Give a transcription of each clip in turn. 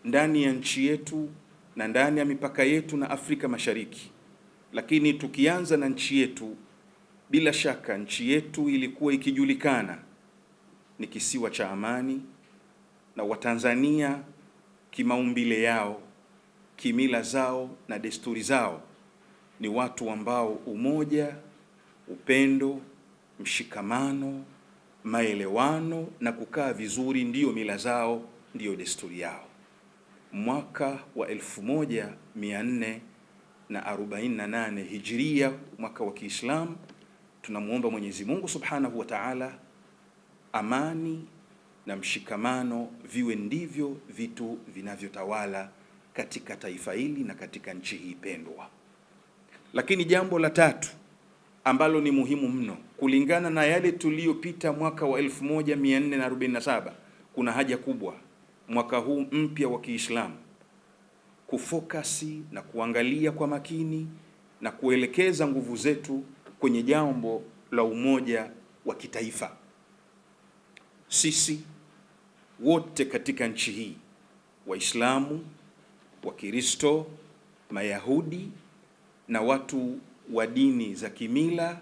ndani ya nchi yetu na ndani ya mipaka yetu na Afrika Mashariki. Lakini tukianza na nchi yetu, bila shaka nchi yetu ilikuwa ikijulikana ni kisiwa cha amani, na Watanzania kimaumbile yao, kimila zao na desturi zao ni watu ambao umoja, upendo, mshikamano, maelewano na kukaa vizuri ndiyo mila zao, ndiyo desturi yao. Mwaka wa 1448 Hijria, mwaka wa Kiislamu, tunamuomba Mwenyezi Mungu Subhanahu wa Ta'ala amani na mshikamano viwe ndivyo vitu vinavyotawala katika taifa hili na katika nchi hii pendwa. Lakini jambo la tatu ambalo ni muhimu mno, kulingana na yale tuliyopita mwaka wa 1447, kuna haja kubwa mwaka huu mpya wa Kiislamu kufokasi na kuangalia kwa makini na kuelekeza nguvu zetu kwenye jambo la umoja wa kitaifa. Sisi wote katika nchi hii, Waislamu, Wakristo, Mayahudi na watu wa dini za kimila,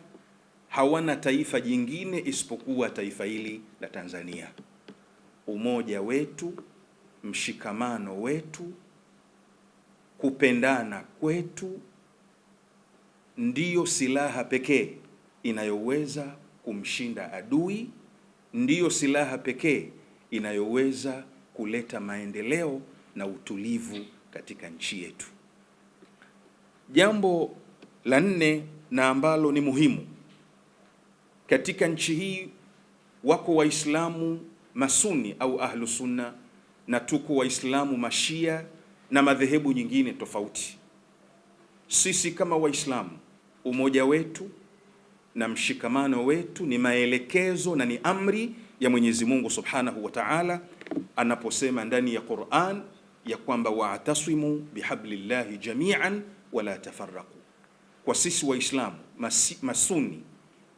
hawana taifa jingine isipokuwa taifa hili la Tanzania. Umoja wetu, mshikamano wetu, kupendana kwetu ndiyo silaha pekee inayoweza kumshinda adui, ndiyo silaha pekee inayoweza kuleta maendeleo na utulivu katika nchi yetu. Jambo la nne na ambalo ni muhimu, katika nchi hii wako Waislamu Masuni au Ahlu Sunna na tuko Waislamu Mashia na madhehebu nyingine tofauti. Sisi kama Waislamu, umoja wetu na mshikamano wetu ni maelekezo na ni amri ya Mwenyezi Mungu Subhanahu wa Ta'ala anaposema ndani ya Qur'an ya kwamba wa'tasimu bihablillahi jami'an wala tafarraqu. Kwa sisi Waislamu Masuni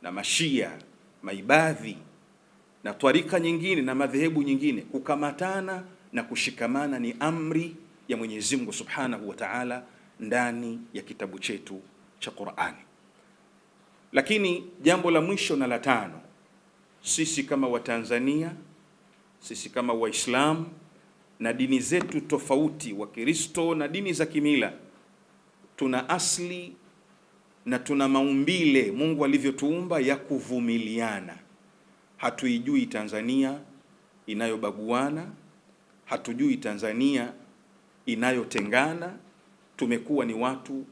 na Mashia, Maibadhi na twarika nyingine na madhehebu nyingine, kukamatana na kushikamana ni amri ya Mwenyezi Mungu Subhanahu wa Ta'ala ndani ya kitabu chetu cha Qur'ani. Lakini jambo la mwisho na la tano, sisi kama Watanzania, sisi kama Waislamu na dini zetu tofauti, Wakristo na dini za kimila, tuna asli na tuna maumbile Mungu alivyotuumba ya kuvumiliana. Hatuijui Tanzania inayobaguana, hatujui Tanzania inayotengana. Tumekuwa ni watu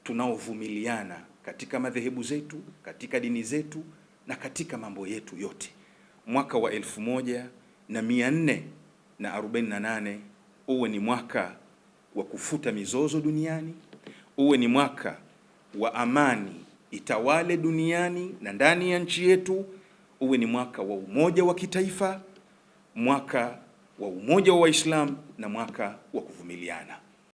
tunaovumiliana katika madhehebu zetu, katika dini zetu na katika mambo yetu yote. Mwaka wa 1448 uwe ni mwaka wa kufuta mizozo duniani, uwe ni mwaka wa amani itawale duniani na ndani ya nchi yetu, uwe ni mwaka wa umoja wa kitaifa, mwaka wa umoja wa Waislamu na mwaka wa kuvumiliana.